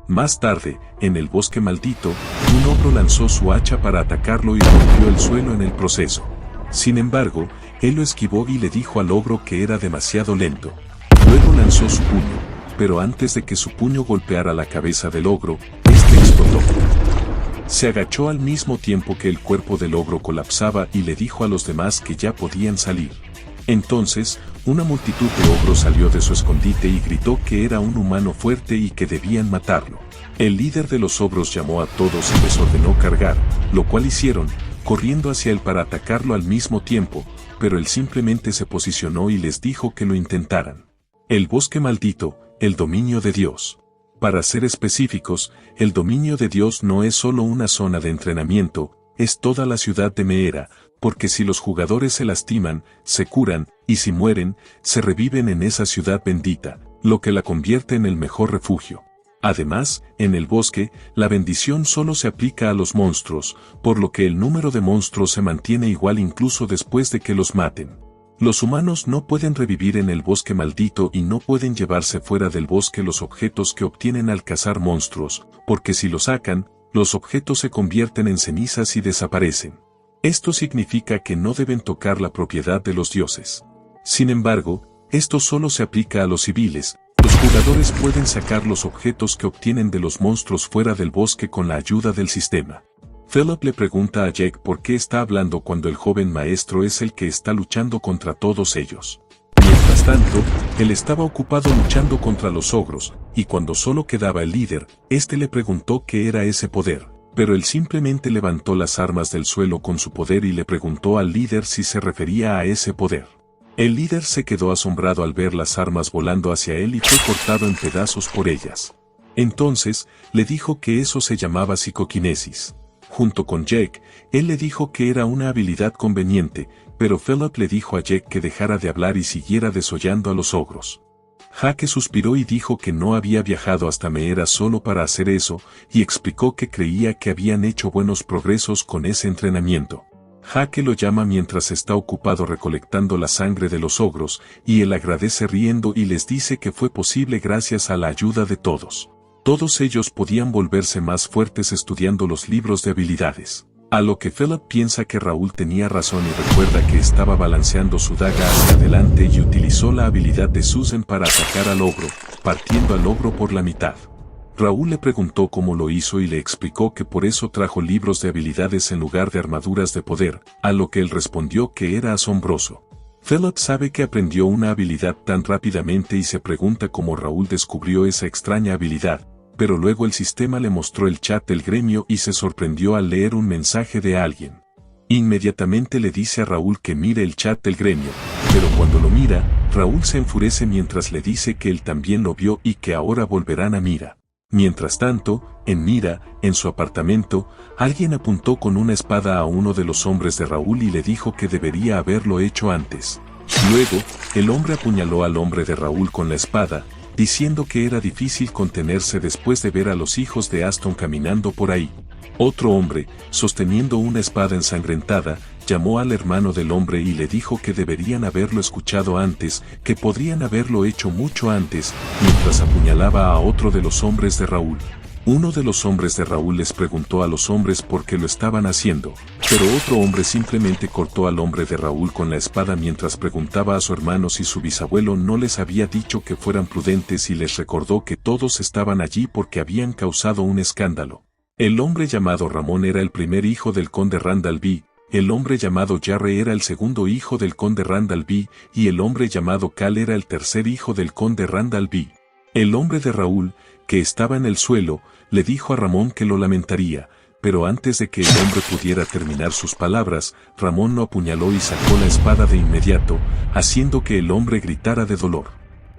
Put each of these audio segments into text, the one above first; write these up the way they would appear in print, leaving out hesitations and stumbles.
Más tarde, en el bosque maldito, un ogro lanzó su hacha para atacarlo y rompió el suelo en el proceso. Sin embargo, él lo esquivó y le dijo al ogro que era demasiado lento. Luego lanzó su puño, pero antes de que su puño golpeara la cabeza del ogro, este explotó. Se agachó al mismo tiempo que el cuerpo del ogro colapsaba y le dijo a los demás que ya podían salir. Entonces, una multitud de ogros salió de su escondite y gritó que era un humano fuerte y que debían matarlo. El líder de los ogros llamó a todos y les ordenó cargar, lo cual hicieron, corriendo hacia él para atacarlo al mismo tiempo, pero él simplemente se posicionó y les dijo que lo intentaran. El bosque maldito, el dominio de Dios. Para ser específicos, el dominio de Dios no es solo una zona de entrenamiento, es toda la ciudad de Meera, porque si los jugadores se lastiman, se curan, y si mueren, se reviven en esa ciudad bendita, lo que la convierte en el mejor refugio. Además, en el bosque, la bendición solo se aplica a los monstruos, por lo que el número de monstruos se mantiene igual incluso después de que los maten. Los humanos no pueden revivir en el bosque maldito y no pueden llevarse fuera del bosque los objetos que obtienen al cazar monstruos, porque si los sacan, los objetos se convierten en cenizas y desaparecen. Esto significa que no deben tocar la propiedad de los dioses. Sin embargo, esto solo se aplica a los civiles. Los jugadores pueden sacar los objetos que obtienen de los monstruos fuera del bosque con la ayuda del sistema. Philip le pregunta a Jake por qué está hablando cuando el joven maestro es el que está luchando contra todos ellos. Mientras tanto, él estaba ocupado luchando contra los ogros, y cuando solo quedaba el líder, este le preguntó qué era ese poder, pero él simplemente levantó las armas del suelo con su poder y le preguntó al líder si se refería a ese poder. El líder se quedó asombrado al ver las armas volando hacia él y fue cortado en pedazos por ellas. Entonces, le dijo que eso se llamaba psicoquinesis. Junto con Jake, él le dijo que era una habilidad conveniente, pero Philip le dijo a Jake que dejara de hablar y siguiera desollando a los ogros. Jake suspiró y dijo que no había viajado hasta Meera solo para hacer eso, y explicó que creía que habían hecho buenos progresos con ese entrenamiento. Jake lo llama mientras está ocupado recolectando la sangre de los ogros, y él agradece riendo y les dice que fue posible gracias a la ayuda de todos. Todos ellos podían volverse más fuertes estudiando los libros de habilidades. A lo que Philip piensa que Raúl tenía razón y recuerda que estaba balanceando su daga hacia adelante y utilizó la habilidad de Susan para atacar al ogro, partiendo al ogro por la mitad. Raúl le preguntó cómo lo hizo y le explicó que por eso trajo libros de habilidades en lugar de armaduras de poder, a lo que él respondió que era asombroso. Philip sabe que aprendió una habilidad tan rápidamente y se pregunta cómo Raúl descubrió esa extraña habilidad, pero luego el sistema le mostró el chat del gremio y se sorprendió al leer un mensaje de alguien. Inmediatamente le dice a Raúl que mire el chat del gremio, pero cuando lo mira, Raúl se enfurece mientras le dice que él también lo vio y que ahora volverán a Mira. Mientras tanto, en Mira, en su apartamento, alguien apuntó con una espada a uno de los hombres de Raúl y le dijo que debería haberlo hecho antes. Luego, el hombre apuñaló al hombre de Raúl con la espada, diciendo que era difícil contenerse después de ver a los hijos de Aston caminando por ahí. Otro hombre, sosteniendo una espada ensangrentada, llamó al hermano del hombre y le dijo que deberían haberlo escuchado antes, que podrían haberlo hecho mucho antes, mientras apuñalaba a otro de los hombres de Raúl. Uno de los hombres de Raúl les preguntó a los hombres por qué lo estaban haciendo, pero otro hombre simplemente cortó al hombre de Raúl con la espada mientras preguntaba a su hermano si su bisabuelo no les había dicho que fueran prudentes y les recordó que todos estaban allí porque habían causado un escándalo. El hombre llamado Ramón era el primer hijo del conde Randall B., el hombre llamado Jarre era el segundo hijo del conde Randall B., y el hombre llamado Cal era el tercer hijo del conde Randall B. El hombre de Raúl, que estaba en el suelo, le dijo a Ramón que lo lamentaría, pero antes de que el hombre pudiera terminar sus palabras, Ramón lo apuñaló y sacó la espada de inmediato, haciendo que el hombre gritara de dolor.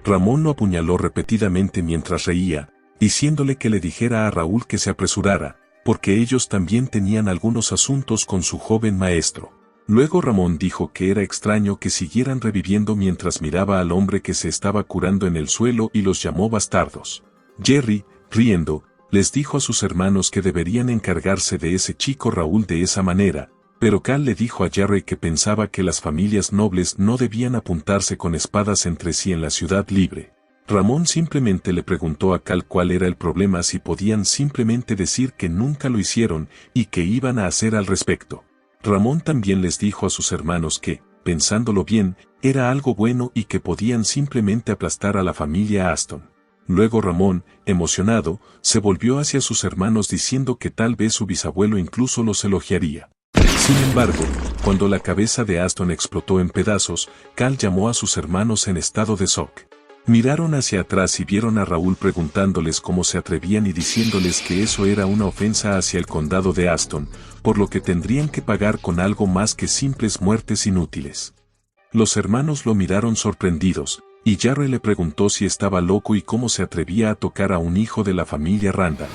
Ramón lo apuñaló repetidamente mientras reía, diciéndole que le dijera a Raúl que se apresurara, porque ellos también tenían algunos asuntos con su joven maestro. Luego Ramón dijo que era extraño que siguieran reviviendo mientras miraba al hombre que se estaba curando en el suelo y los llamó bastardos. Jerry, riendo, les dijo a sus hermanos que deberían encargarse de ese chico Raúl de esa manera, pero Cal le dijo a Jerry que pensaba que las familias nobles no debían apuntarse con espadas entre sí en la ciudad libre. Ramón simplemente le preguntó a Cal cuál era el problema, si podían simplemente decir que nunca lo hicieron y qué iban a hacer al respecto. Ramón también les dijo a sus hermanos que, pensándolo bien, era algo bueno y que podían simplemente aplastar a la familia Aston. Luego Ramón, emocionado, se volvió hacia sus hermanos diciendo que tal vez su bisabuelo incluso los elogiaría. Sin embargo, cuando la cabeza de Aston explotó en pedazos, Cal llamó a sus hermanos en estado de shock. Miraron hacia atrás y vieron a Raúl preguntándoles cómo se atrevían y diciéndoles que eso era una ofensa hacia el condado de Aston, por lo que tendrían que pagar con algo más que simples muertes inútiles. Los hermanos lo miraron sorprendidos, y Jarre le preguntó si estaba loco y cómo se atrevía a tocar a un hijo de la familia Randall.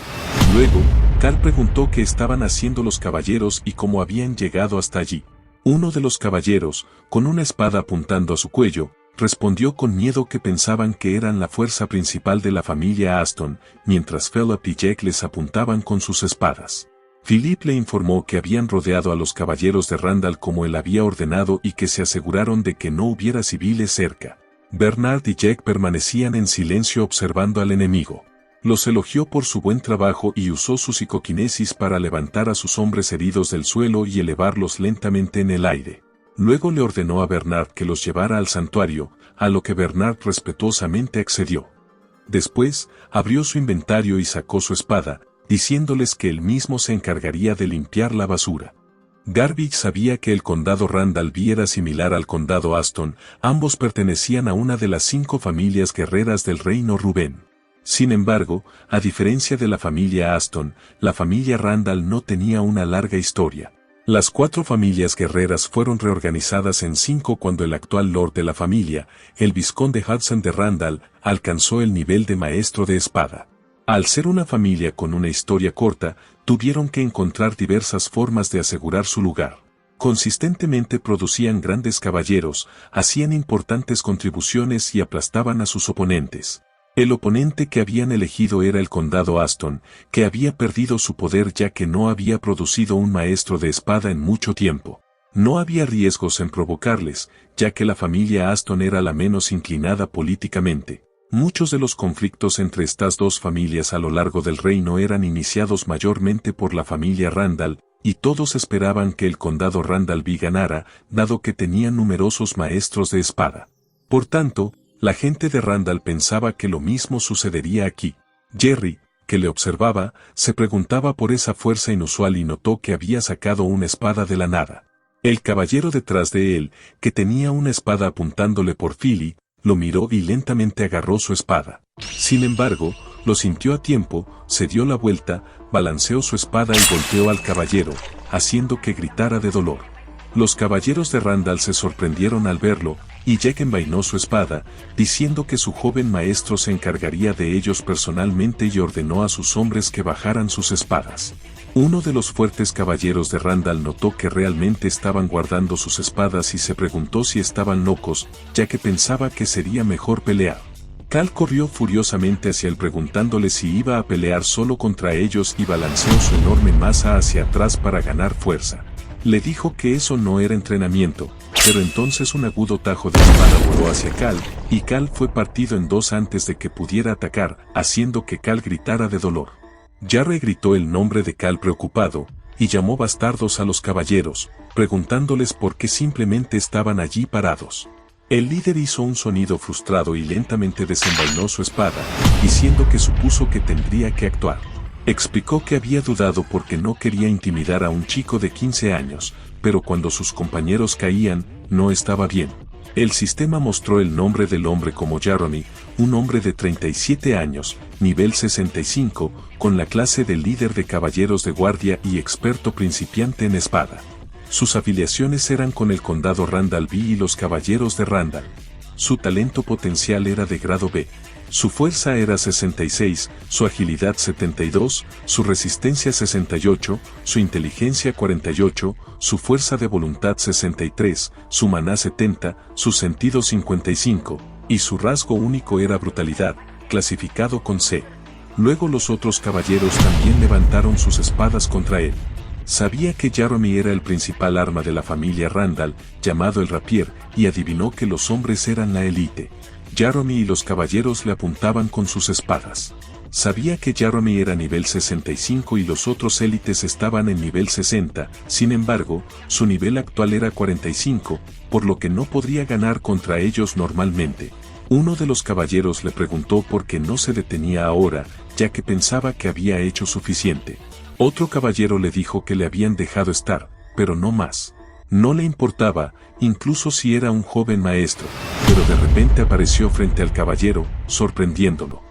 Luego, Cal preguntó qué estaban haciendo los caballeros y cómo habían llegado hasta allí. Uno de los caballeros, con una espada apuntando a su cuello, respondió con miedo que pensaban que eran la fuerza principal de la familia Aston, mientras Philip y Jack les apuntaban con sus espadas. Philip le informó que habían rodeado a los caballeros de Randall como él había ordenado y que se aseguraron de que no hubiera civiles cerca. Bernard y Jack permanecían en silencio observando al enemigo. Los elogió por su buen trabajo y usó su psicoquinesis para levantar a sus hombres heridos del suelo y elevarlos lentamente en el aire. Luego le ordenó a Bernard que los llevara al santuario, a lo que Bernard respetuosamente accedió. Después, abrió su inventario y sacó su espada, diciéndoles que él mismo se encargaría de limpiar la basura. Garbage sabía que el condado Randall era similar al condado Aston, ambos pertenecían a una de las 5 familias guerreras del reino Rubén. Sin embargo, a diferencia de la familia Aston, la familia Randall no tenía una larga historia. Las 4 familias guerreras fueron reorganizadas en 5 cuando el actual lord de la familia, el vizconde Hudson de Randall, alcanzó el nivel de maestro de espada. Al ser una familia con una historia corta, tuvieron que encontrar diversas formas de asegurar su lugar. Consistentemente producían grandes caballeros, hacían importantes contribuciones y aplastaban a sus oponentes. El oponente que habían elegido era el condado Aston, que había perdido su poder ya que no había producido un maestro de espada en mucho tiempo. No había riesgos en provocarles, ya que la familia Aston era la menos inclinada políticamente. Muchos de los conflictos entre estas dos familias a lo largo del reino eran iniciados mayormente por la familia Randall, y todos esperaban que el condado Randall ganara, dado que tenían numerosos maestros de espada. Por tanto, la gente de Randall pensaba que lo mismo sucedería aquí. Jerry, que le observaba, se preguntaba por esa fuerza inusual y notó que había sacado una espada de la nada. El caballero detrás de él, que tenía una espada apuntándole por Philly, lo miró y lentamente agarró su espada. Sin embargo, lo sintió a tiempo, se dio la vuelta, balanceó su espada y golpeó al caballero, haciendo que gritara de dolor. Los caballeros de Randall se sorprendieron al verlo, y Jack envainó su espada, diciendo que su joven maestro se encargaría de ellos personalmente y ordenó a sus hombres que bajaran sus espadas. Uno de los fuertes caballeros de Randall notó que realmente estaban guardando sus espadas y se preguntó si estaban locos, ya que pensaba que sería mejor pelear. Cal corrió furiosamente hacia él preguntándole si iba a pelear solo contra ellos y balanceó su enorme masa hacia atrás para ganar fuerza. Le dijo que eso no era entrenamiento, pero entonces un agudo tajo de espada voló hacia Cal, y Cal fue partido en dos antes de que pudiera atacar, haciendo que Cal gritara de dolor. Jarre gritó el nombre de Cal preocupado, y llamó bastardos a los caballeros, preguntándoles por qué simplemente estaban allí parados. El líder hizo un sonido frustrado y lentamente desenvainó su espada, diciendo que supuso que tendría que actuar. Explicó que había dudado porque no quería intimidar a un chico de 15 años, pero cuando sus compañeros caían, no estaba bien. El sistema mostró el nombre del hombre como Jeremy, un hombre de 37 años, nivel 65, con la clase de líder de caballeros de guardia y experto principiante en espada. Sus afiliaciones eran con el condado Randall y los caballeros de Randall. Su talento potencial era de grado B. Su fuerza era 66, su agilidad 72, su resistencia 68, su inteligencia 48, su fuerza de voluntad 63, su maná 70, su sentido 55, y su rasgo único era brutalidad, clasificado con C. Luego los otros caballeros también levantaron sus espadas contra él. Sabía que Jeremy era el principal arma de la familia Randall, llamado el rapier, y adivinó que los hombres eran la élite. Jaromir y los caballeros le apuntaban con sus espadas. Sabía que Jaromir era nivel 65 y los otros élites estaban en nivel 60, sin embargo, su nivel actual era 45, por lo que no podría ganar contra ellos normalmente. Uno de los caballeros le preguntó por qué no se detenía ahora, ya que pensaba que había hecho suficiente. Otro caballero le dijo que le habían dejado estar, pero no más. No le importaba, incluso si era un joven maestro, pero de repente apareció frente al caballero, sorprendiéndolo.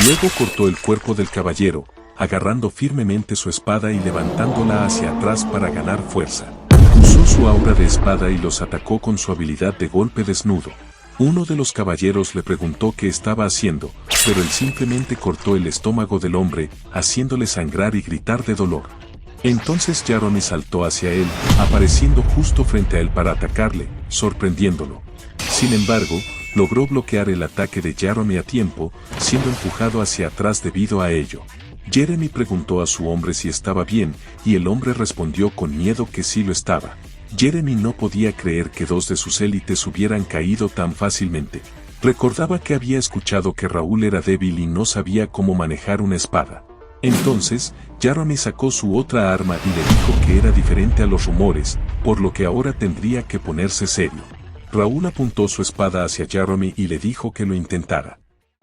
Luego cortó el cuerpo del caballero, agarrando firmemente su espada y levantándola hacia atrás para ganar fuerza. Usó su aura de espada y los atacó con su habilidad de golpe desnudo. Uno de los caballeros le preguntó qué estaba haciendo, pero él simplemente cortó el estómago del hombre, haciéndole sangrar y gritar de dolor. Entonces Jaromir saltó hacia él, apareciendo justo frente a él para atacarle, sorprendiéndolo. Sin embargo, logró bloquear el ataque de Jaromir a tiempo, siendo empujado hacia atrás debido a ello. Jeremy preguntó a su hombre si estaba bien, y el hombre respondió con miedo que sí lo estaba. Jeremy no podía creer que dos de sus élites hubieran caído tan fácilmente. Recordaba que había escuchado que Raúl era débil y no sabía cómo manejar una espada. Entonces, Jaromir sacó su otra arma y le dijo que era diferente a los rumores, por lo que ahora tendría que ponerse serio. Raúl apuntó su espada hacia Jaromir y le dijo que lo intentara.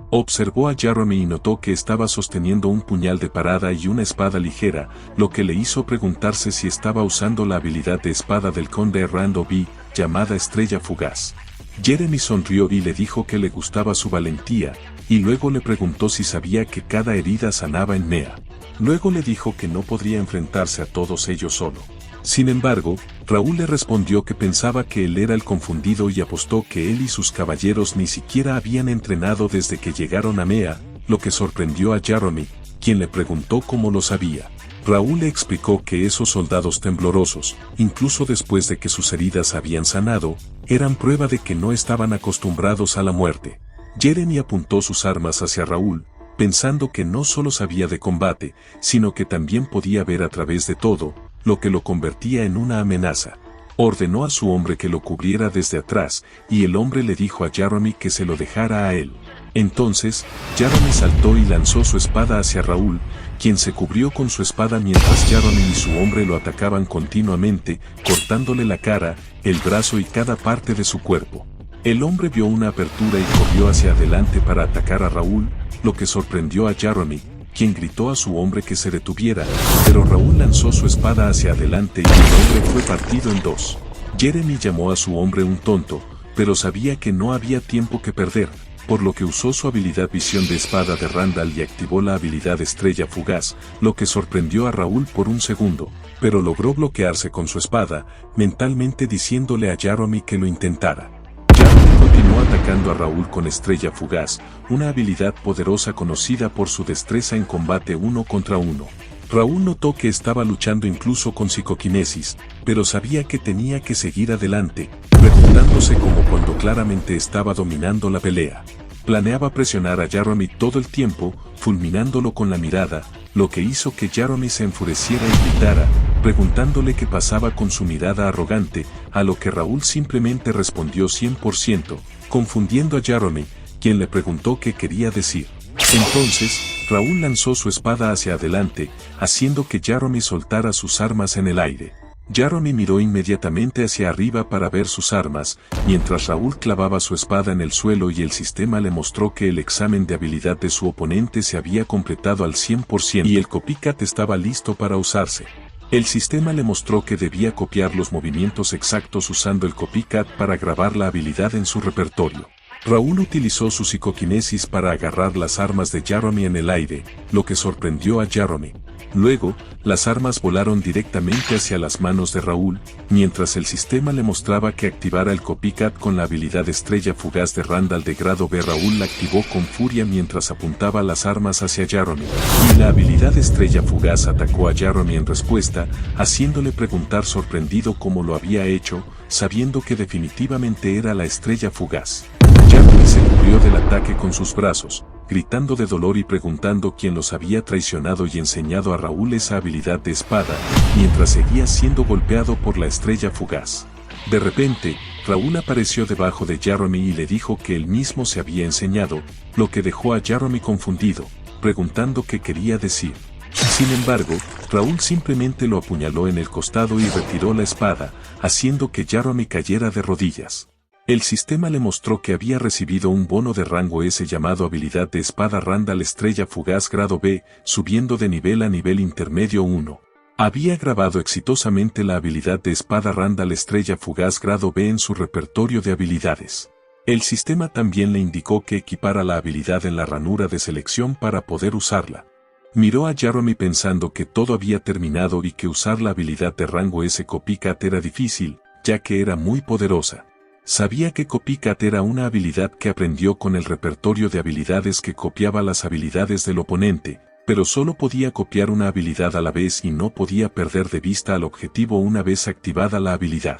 Observó a Jaromir y notó que estaba sosteniendo un puñal de parada y una espada ligera, lo que le hizo preguntarse si estaba usando la habilidad de espada del conde Rando B, llamada Estrella Fugaz. Jeremy sonrió y le dijo que le gustaba su valentía, y luego le preguntó si sabía que cada herida sanaba en Mea. Luego le dijo que no podría enfrentarse a todos ellos solo. Sin embargo, Raúl le respondió que pensaba que él era el confundido y apostó que él y sus caballeros ni siquiera habían entrenado desde que llegaron a Mea, lo que sorprendió a Jaromir, quien le preguntó cómo lo sabía. Raúl le explicó que esos soldados temblorosos, incluso después de que sus heridas habían sanado, eran prueba de que no estaban acostumbrados a la muerte. Jeremy apuntó sus armas hacia Raúl, pensando que no solo sabía de combate, sino que también podía ver a través de todo, lo que lo convertía en una amenaza. Ordenó a su hombre que lo cubriera desde atrás, y el hombre le dijo a Jaromir que se lo dejara a él. Entonces, Jaromir saltó y lanzó su espada hacia Raúl, quien se cubrió con su espada mientras Jaromir y su hombre lo atacaban continuamente, cortándole la cara, el brazo y cada parte de su cuerpo. El hombre vio una apertura y corrió hacia adelante para atacar a Raúl, lo que sorprendió a Jaromir, quien gritó a su hombre que se detuviera, pero Raúl lanzó su espada hacia adelante y el hombre fue partido en dos. Jeremy llamó a su hombre un tonto, pero sabía que no había tiempo que perder, por lo que usó su habilidad visión de espada de Randall y activó la habilidad Estrella Fugaz, lo que sorprendió a Raúl por un segundo, pero logró bloquearse con su espada, mentalmente diciéndole a Jaromir que lo intentara. Jaromir continuó atacando a Raúl con Estrella Fugaz, una habilidad poderosa conocida por su destreza en combate 1 contra 1. Raúl notó que estaba luchando incluso con psicoquinesis, pero sabía que tenía que seguir adelante, preguntándose como cuando claramente estaba dominando la pelea. Planeaba presionar a Jaromir todo el tiempo, fulminándolo con la mirada, lo que hizo que Jaromir se enfureciera y gritara, preguntándole qué pasaba con su mirada arrogante, a lo que Raúl simplemente respondió 100%, confundiendo a Jaromir, quien le preguntó qué quería decir. Entonces, Raúl lanzó su espada hacia adelante, haciendo que Jaromir soltara sus armas en el aire. Jaromir miró inmediatamente hacia arriba para ver sus armas, mientras Raúl clavaba su espada en el suelo y el sistema le mostró que el examen de habilidad de su oponente se había completado al 100% y el copycat estaba listo para usarse. El sistema le mostró que debía copiar los movimientos exactos usando el copycat para grabar la habilidad en su repertorio. Raúl utilizó su psicoquinesis para agarrar las armas de Jaromir en el aire, lo que sorprendió a Jaromir. Luego, las armas volaron directamente hacia las manos de Raúl, mientras el sistema le mostraba que activara el copycat con la habilidad Estrella Fugaz de Randall de grado B. Raúl la activó con furia mientras apuntaba las armas hacia Jaromir, y la habilidad Estrella Fugaz atacó a Jaromir en respuesta, haciéndole preguntar sorprendido cómo lo había hecho, sabiendo que definitivamente era la Estrella Fugaz. Jaromir se cubrió del ataque con sus brazos, gritando de dolor y preguntando quién los había traicionado y enseñado a Raúl esa habilidad de espada, mientras seguía siendo golpeado por la Estrella Fugaz. De repente, Raúl apareció debajo de Jeremy y le dijo que él mismo se había enseñado, lo que dejó a Jeremy confundido, preguntando qué quería decir. Sin embargo, Raúl simplemente lo apuñaló en el costado y retiró la espada, haciendo que Jeremy cayera de rodillas. El sistema le mostró que había recibido un bono de rango S llamado habilidad de espada Randall Estrella Fugaz grado B, subiendo de nivel a nivel intermedio 1. Había grabado exitosamente la habilidad de espada Randall Estrella Fugaz grado B en su repertorio de habilidades. El sistema también le indicó que equipara la habilidad en la ranura de selección para poder usarla. Miró a Jeremy pensando que todo había terminado y que usar la habilidad de rango S Copycat era difícil, ya que era muy poderosa. Sabía que Copycat era una habilidad que aprendió con el repertorio de habilidades que copiaba las habilidades del oponente, pero solo podía copiar una habilidad a la vez y no podía perder de vista al objetivo una vez activada la habilidad.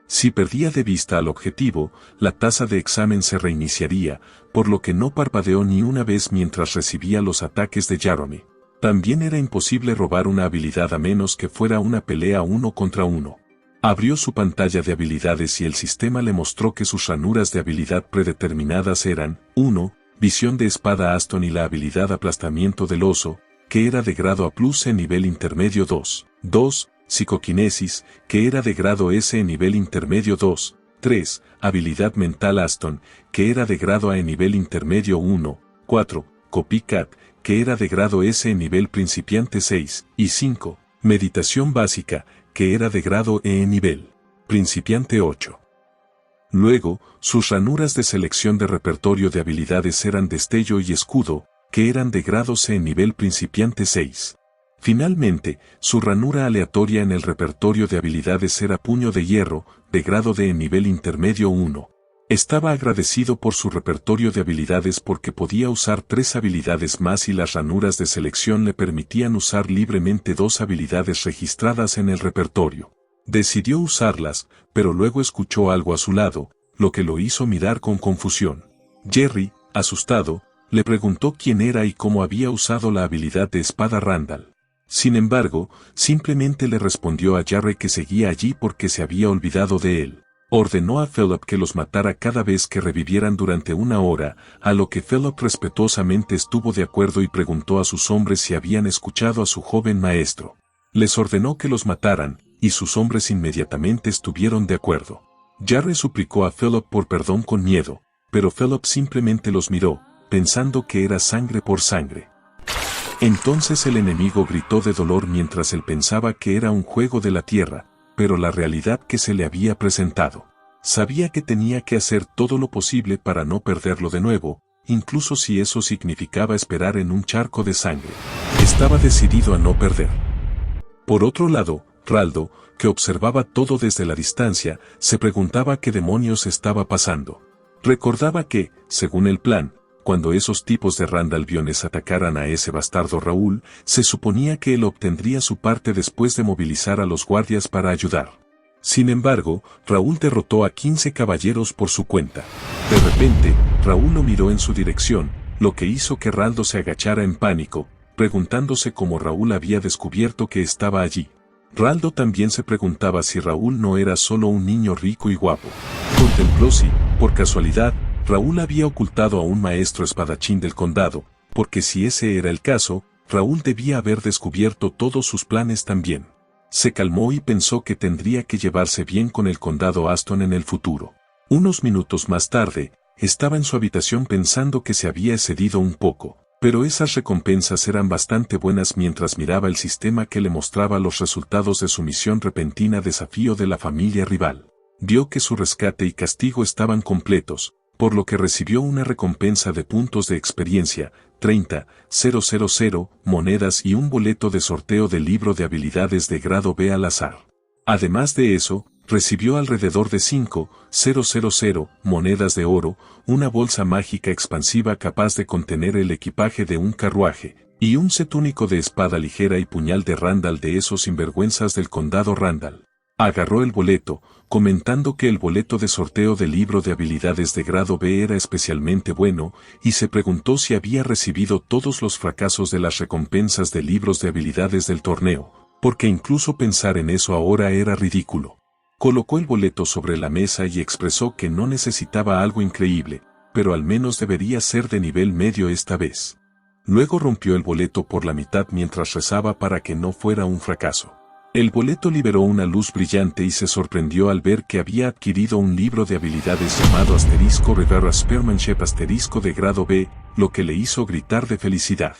Si perdía de vista al objetivo, la tasa de examen se reiniciaría, por lo que no parpadeó ni una vez mientras recibía los ataques de Jeremy. También era imposible robar una habilidad a menos que fuera una pelea 1 contra 1. Abrió su pantalla de habilidades y el sistema le mostró que sus ranuras de habilidad predeterminadas eran 1. Visión de espada Aston y la habilidad aplastamiento del oso, que era de grado A+ en nivel intermedio 2. 2. Psicoquinesis, que era de grado S en nivel intermedio 2. 3. Habilidad mental Aston, que era de grado A en nivel intermedio 1. 4. Copycat, que era de grado S en nivel principiante 6. Y 5. Meditación básica, que era de grado E en nivel principiante 8. Luego, sus ranuras de selección de repertorio de habilidades eran destello y escudo, que eran de grado C en nivel principiante 6. Finalmente, su ranura aleatoria en el repertorio de habilidades era puño de hierro, de grado D en nivel intermedio 1. Estaba agradecido por su repertorio de habilidades porque podía usar 3 habilidades más y las ranuras de selección le permitían usar libremente 2 habilidades registradas en el repertorio. Decidió usarlas, pero luego escuchó algo a su lado, lo que lo hizo mirar con confusión. Jerry, asustado, le preguntó quién era y cómo había usado la habilidad de espada Randall. Sin embargo, simplemente le respondió a Jerry que seguía allí porque se había olvidado de él. Ordenó a Philip que los matara cada vez que revivieran durante 1 hora, a lo que Philip respetuosamente estuvo de acuerdo y preguntó a sus hombres si habían escuchado a su joven maestro. Les ordenó que los mataran, y sus hombres inmediatamente estuvieron de acuerdo. Jerry suplicó a Philip por perdón con miedo, pero Philip simplemente los miró, pensando que era sangre por sangre. Entonces el enemigo gritó de dolor mientras él pensaba que era un juego de la tierra, pero la realidad que se le había presentado. Sabía que tenía que hacer todo lo posible para no perderlo de nuevo, incluso si eso significaba esperar en un charco de sangre. Estaba decidido a no perder. Por otro lado, Raldo, que observaba todo desde la distancia, se preguntaba qué demonios estaba pasando. Recordaba que, según el plan, cuando esos tipos de Randallviones atacaran a ese bastardo Raúl, se suponía que él obtendría su parte después de movilizar a los guardias para ayudar. Sin embargo, Raúl derrotó a 15 caballeros por su cuenta. De repente, Raúl lo miró en su dirección, lo que hizo que Raldo se agachara en pánico, preguntándose cómo Raúl había descubierto que estaba allí. Raldo también se preguntaba si Raúl no era solo un niño rico y guapo. Contempló si, por casualidad, Raúl había ocultado a un maestro espadachín del condado, porque si ese era el caso, Raúl debía haber descubierto todos sus planes también. Se calmó y pensó que tendría que llevarse bien con el condado Aston en el futuro. Unos minutos más tarde, estaba en su habitación pensando que se había excedido un poco, pero esas recompensas eran bastante buenas mientras miraba el sistema que le mostraba los resultados de su misión repentina desafío de la familia rival. Vio que su rescate y castigo estaban completos, por lo que recibió una recompensa de puntos de experiencia, 30,000 monedas y un boleto de sorteo del libro de habilidades de grado B al azar. Además de eso, recibió alrededor de 5,000 monedas de oro, una bolsa mágica expansiva capaz de contener el equipaje de un carruaje, y un set único de espada ligera y puñal de Randall de esos sinvergüenzas del condado Randall. Agarró el boleto, comentando que el boleto de sorteo del libro de habilidades de grado B era especialmente bueno, y se preguntó si había recibido todos los fracasos de las recompensas de libros de habilidades del torneo, porque incluso pensar en eso ahora era ridículo. Colocó el boleto sobre la mesa y expresó que no necesitaba algo increíble, pero al menos debería ser de nivel medio esta vez. Luego rompió el boleto por la mitad mientras rezaba para que no fuera un fracaso. El boleto liberó una luz brillante y se sorprendió al ver que había adquirido un libro de habilidades llamado *Rivera Spearmanship de grado B, lo que le hizo gritar de felicidad.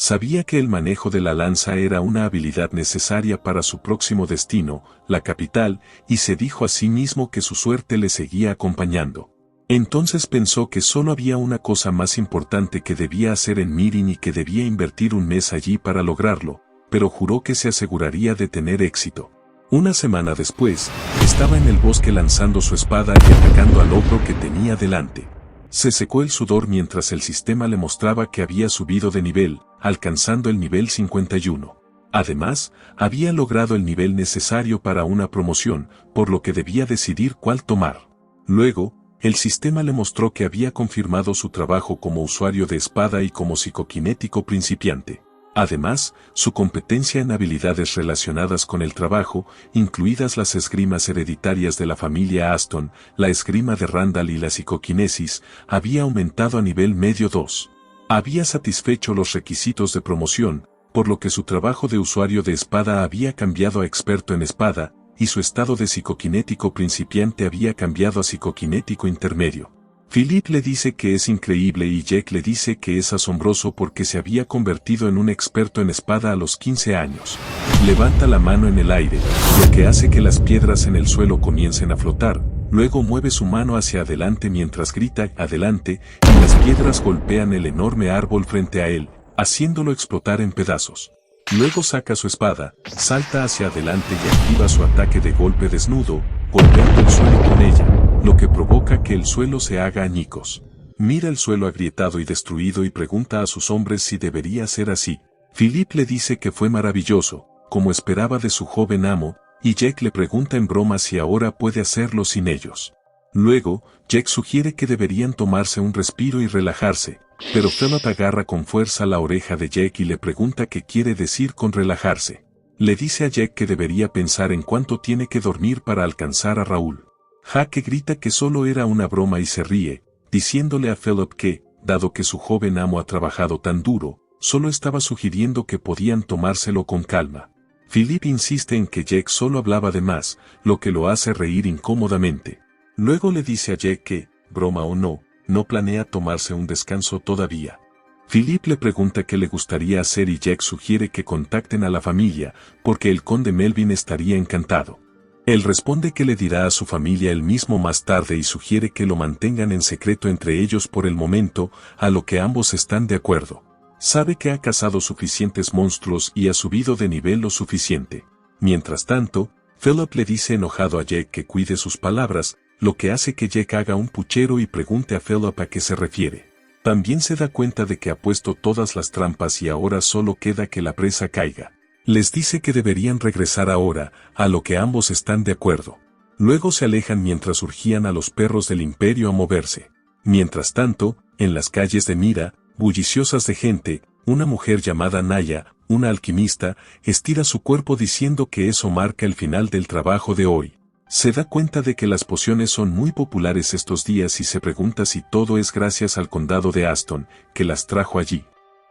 Sabía que el manejo de la lanza era una habilidad necesaria para su próximo destino, la capital, y se dijo a sí mismo que su suerte le seguía acompañando. Entonces pensó que solo había una cosa más importante que debía hacer en Mirin y que debía invertir un mes allí para lograrlo, pero juró que se aseguraría de tener éxito. Una semana después, estaba en el bosque lanzando su espada y atacando al ogro que tenía delante. Se secó el sudor mientras el sistema le mostraba que había subido de nivel, alcanzando el nivel 51. Además, había logrado el nivel necesario para una promoción, por lo que debía decidir cuál tomar. Luego, el sistema le mostró que había confirmado su trabajo como usuario de espada y como psicoquinético principiante. Además, su competencia en habilidades relacionadas con el trabajo, incluidas las esgrimas hereditarias de la familia Aston, la esgrima de Randall y la psicoquinesis, había aumentado a nivel medio 2. Había satisfecho los requisitos de promoción, por lo que su trabajo de usuario de espada había cambiado a experto en espada, y su estado de psicoquinético principiante había cambiado a psicoquinético intermedio. Philip le dice que es increíble y Jack le dice que es asombroso porque se había convertido en un experto en espada a los 15 años. Levanta la mano en el aire, lo que hace que las piedras en el suelo comiencen a flotar, luego mueve su mano hacia adelante mientras grita "adelante", y las piedras golpean el enorme árbol frente a él, haciéndolo explotar en pedazos. Luego saca su espada, salta hacia adelante y activa su ataque de golpe desnudo, golpeando el suelo con ella, lo que provoca que el suelo se haga añicos. Mira el suelo agrietado y destruido y pregunta a sus hombres si debería ser así. Philip le dice que fue maravilloso, como esperaba de su joven amo, y Jack le pregunta en broma si ahora puede hacerlo sin ellos. Luego, Jack sugiere que deberían tomarse un respiro y relajarse, pero Philip agarra con fuerza la oreja de Jack y le pregunta qué quiere decir con relajarse. Le dice a Jack que debería pensar en cuánto tiene que dormir para alcanzar a Raúl. Jack grita que solo era una broma y se ríe, diciéndole a Philip que, dado que su joven amo ha trabajado tan duro, solo estaba sugiriendo que podían tomárselo con calma. Philip insiste en que Jack solo hablaba de más, lo que lo hace reír incómodamente. Luego le dice a Jack que, broma o no, no planea tomarse un descanso todavía. Philip le pregunta qué le gustaría hacer y Jack sugiere que contacten a la familia, porque el conde Melvin estaría encantado. Él responde que le dirá a su familia el mismo más tarde y sugiere que lo mantengan en secreto entre ellos por el momento, a lo que ambos están de acuerdo. Sabe que ha cazado suficientes monstruos y ha subido de nivel lo suficiente. Mientras tanto, Philip le dice enojado a Jack que cuide sus palabras, lo que hace que Jack haga un puchero y pregunte a Philip a qué se refiere. También se da cuenta de que ha puesto todas las trampas y ahora solo queda que la presa caiga. Les dice que deberían regresar ahora, a lo que ambos están de acuerdo. Luego se alejan mientras urgían a los perros del imperio a moverse. Mientras tanto, en las calles de Mira, bulliciosas de gente, una mujer llamada Naya, una alquimista, estira su cuerpo diciendo que eso marca el final del trabajo de hoy. Se da cuenta de que las pociones son muy populares estos días y se pregunta si todo es gracias al condado de Aston, que las trajo allí.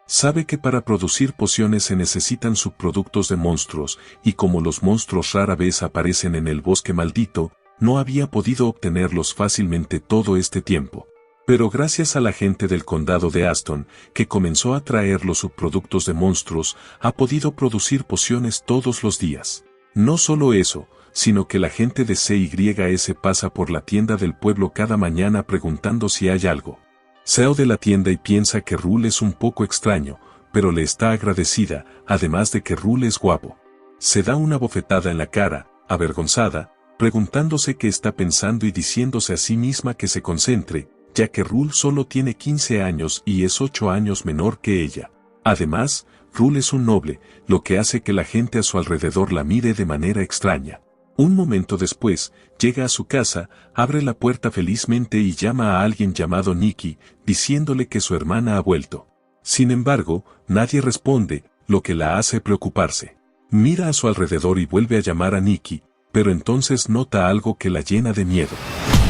Sabe que para producir pociones se necesitan subproductos de monstruos, y como los monstruos rara vez aparecen en el bosque maldito, no había podido obtenerlos fácilmente todo este tiempo. Pero gracias a la gente del condado de Aston, que comenzó a traer los subproductos de monstruos, ha podido producir pociones todos los días. No solo eso, sino que la gente de CYS pasa por la tienda del pueblo cada mañana preguntando si hay algo. Seo de la tienda y piensa que Rule es un poco extraño, pero le está agradecida, además de que Rule es guapo. Se da una bofetada en la cara, avergonzada, preguntándose qué está pensando y diciéndose a sí misma que se concentre, ya que Rule solo tiene 15 años y es 8 años menor que ella. Además, Rule es un noble, lo que hace que la gente a su alrededor la mire de manera extraña. Un momento después, llega a su casa, abre la puerta felizmente y llama a alguien llamado Nikki, diciéndole que su hermana ha vuelto. Sin embargo, nadie responde, lo que la hace preocuparse. Mira a su alrededor y vuelve a llamar a Nikki, pero entonces nota algo que la llena de miedo.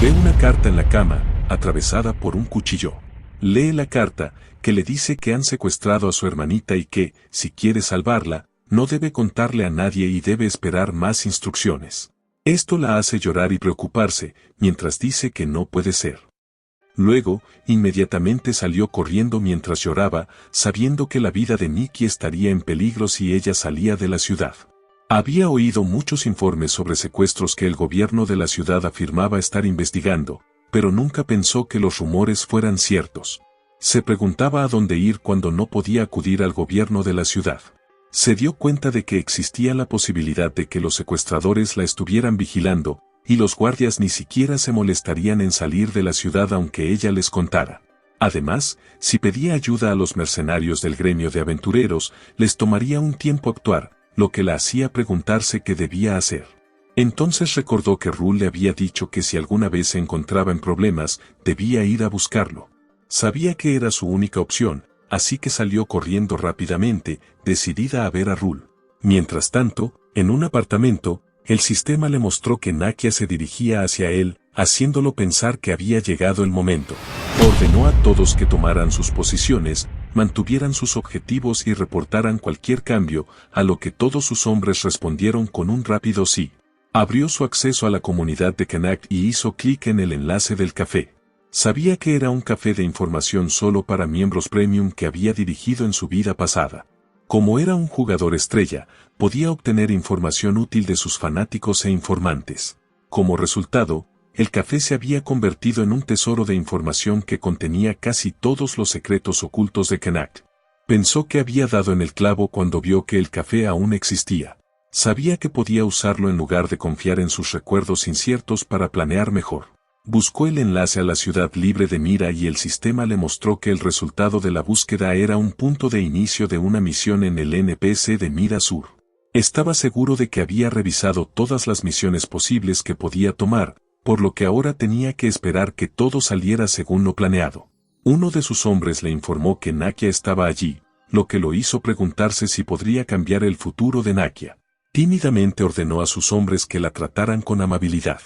Ve una carta en la cama, atravesada por un cuchillo. Lee la carta, que le dice que han secuestrado a su hermanita y que, si quiere salvarla, no debe contarle a nadie y debe esperar más instrucciones. Esto la hace llorar y preocuparse, mientras dice que no puede ser. Luego, inmediatamente salió corriendo mientras lloraba, sabiendo que la vida de Nikki estaría en peligro si ella salía de la ciudad. Había oído muchos informes sobre secuestros que el gobierno de la ciudad afirmaba estar investigando, pero nunca pensó que los rumores fueran ciertos. Se preguntaba a dónde ir cuando no podía acudir al gobierno de la ciudad. Se dio cuenta de que existía la posibilidad de que los secuestradores la estuvieran vigilando, y los guardias ni siquiera se molestarían en salir de la ciudad aunque ella les contara. Además, si pedía ayuda a los mercenarios del gremio de aventureros, les tomaría un tiempo actuar, lo que la hacía preguntarse qué debía hacer. Entonces recordó que Rule le había dicho que si alguna vez se encontraba en problemas, debía ir a buscarlo. Sabía que era su única opción, así que salió corriendo rápidamente, decidida a ver a Rule. Mientras tanto, en un apartamento, el sistema le mostró que Nakia se dirigía hacia él, haciéndolo pensar que había llegado el momento. Ordenó a todos que tomaran sus posiciones, mantuvieran sus objetivos y reportaran cualquier cambio, a lo que todos sus hombres respondieron con un rápido sí. Abrió su acceso a la comunidad de Kanak y hizo clic en el enlace del café. Sabía que era un café de información solo para miembros premium que había dirigido en su vida pasada. Como era un jugador estrella, podía obtener información útil de sus fanáticos e informantes. Como resultado, el café se había convertido en un tesoro de información que contenía casi todos los secretos ocultos de Kanak. Pensó que había dado en el clavo cuando vio que el café aún existía. Sabía que podía usarlo en lugar de confiar en sus recuerdos inciertos para planear mejor. Buscó el enlace a la ciudad libre de Mira y el sistema le mostró que el resultado de la búsqueda era un punto de inicio de una misión en el NPC de Mira Sur. Estaba seguro de que había revisado todas las misiones posibles que podía tomar, por lo que ahora tenía que esperar que todo saliera según lo planeado. Uno de sus hombres le informó que Nakia estaba allí, lo que lo hizo preguntarse si podría cambiar el futuro de Nakia. Tímidamente ordenó a sus hombres que la trataran con amabilidad.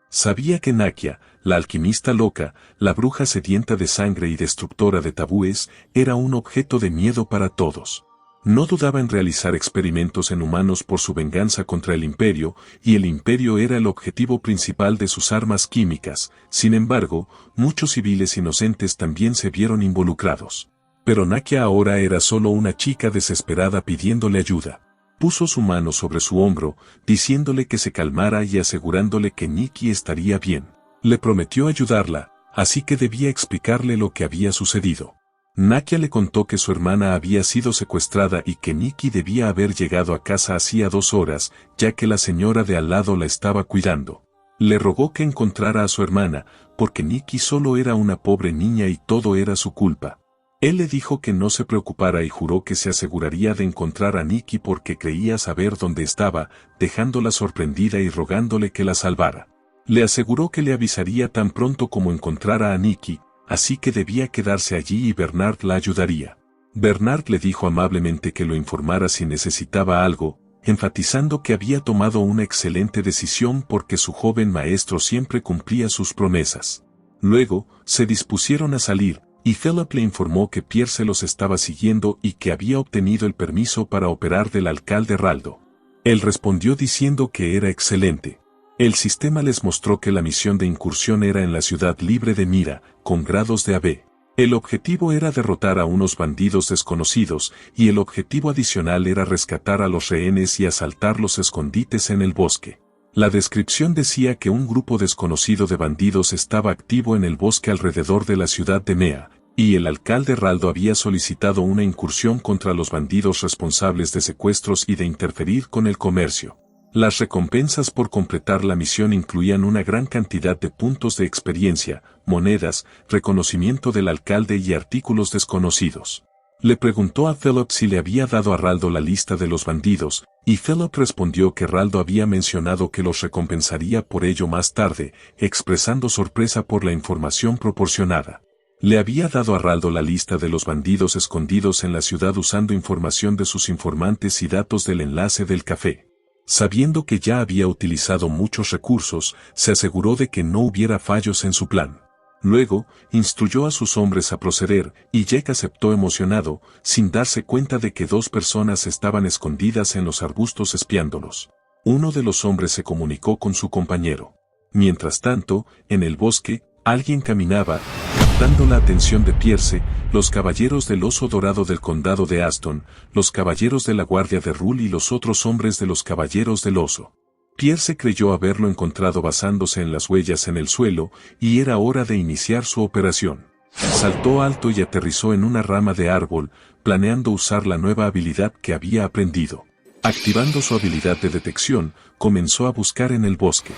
Sabía que Nakia, la alquimista loca, la bruja sedienta de sangre y destructora de tabúes, era un objeto de miedo para todos. No dudaba en realizar experimentos en humanos por su venganza contra el Imperio, y el Imperio era el objetivo principal de sus armas químicas. Sin embargo, muchos civiles inocentes también se vieron involucrados. Pero Nakia ahora era solo una chica desesperada pidiéndole ayuda. Puso su mano sobre su hombro, diciéndole que se calmara y asegurándole que Nikki estaría bien. Le prometió ayudarla, así que debía explicarle lo que había sucedido. Nakia le contó que su hermana había sido secuestrada y que Nikki debía haber llegado a casa hacía 2 horas, ya que la señora de al lado la estaba cuidando. Le rogó que encontrara a su hermana, porque Nikki solo era una pobre niña y todo era su culpa. Él le dijo que no se preocupara y juró que se aseguraría de encontrar a Nikki porque creía saber dónde estaba, dejándola sorprendida y rogándole que la salvara. Le aseguró que le avisaría tan pronto como encontrara a Nikki, así que debía quedarse allí y Bernard la ayudaría. Bernard le dijo amablemente que lo informara si necesitaba algo, enfatizando que había tomado una excelente decisión porque su joven maestro siempre cumplía sus promesas. Luego, se dispusieron a salir, y Philip le informó que Pierce los estaba siguiendo y que había obtenido el permiso para operar del alcalde Raldo. Él respondió diciendo que era excelente. El sistema les mostró que la misión de incursión era en la ciudad libre de Mira, con grados de AB. El objetivo era derrotar a unos bandidos desconocidos, y el objetivo adicional era rescatar a los rehenes y asaltar los escondites en el bosque. La descripción decía que un grupo desconocido de bandidos estaba activo en el bosque alrededor de la ciudad de Mea, y el alcalde Raldo había solicitado una incursión contra los bandidos responsables de secuestros y de interferir con el comercio. Las recompensas por completar la misión incluían una gran cantidad de puntos de experiencia, monedas, reconocimiento del alcalde y artículos desconocidos. Le preguntó a Philip si le había dado a Raldo la lista de los bandidos, y Philip respondió que Raldo había mencionado que los recompensaría por ello más tarde, expresando sorpresa por la información proporcionada. Le había dado a Raldo la lista de los bandidos escondidos en la ciudad usando información de sus informantes y datos del enlace del café. Sabiendo que ya había utilizado muchos recursos, se aseguró de que no hubiera fallos en su plan. Luego, instruyó a sus hombres a proceder, y Jack aceptó emocionado, sin darse cuenta de que 2 personas estaban escondidas en los arbustos espiándolos. Uno de los hombres se comunicó con su compañero. Mientras tanto, en el bosque, alguien caminaba, captando la atención de Pierce, los caballeros del Oso Dorado del condado de Aston, los caballeros de la guardia de Rule y los otros hombres de los caballeros del Oso. Pierce creyó haberlo encontrado basándose en las huellas en el suelo, y era hora de iniciar su operación. Saltó alto y aterrizó en una rama de árbol, planeando usar la nueva habilidad que había aprendido. Activando su habilidad de detección, comenzó a buscar en el bosque.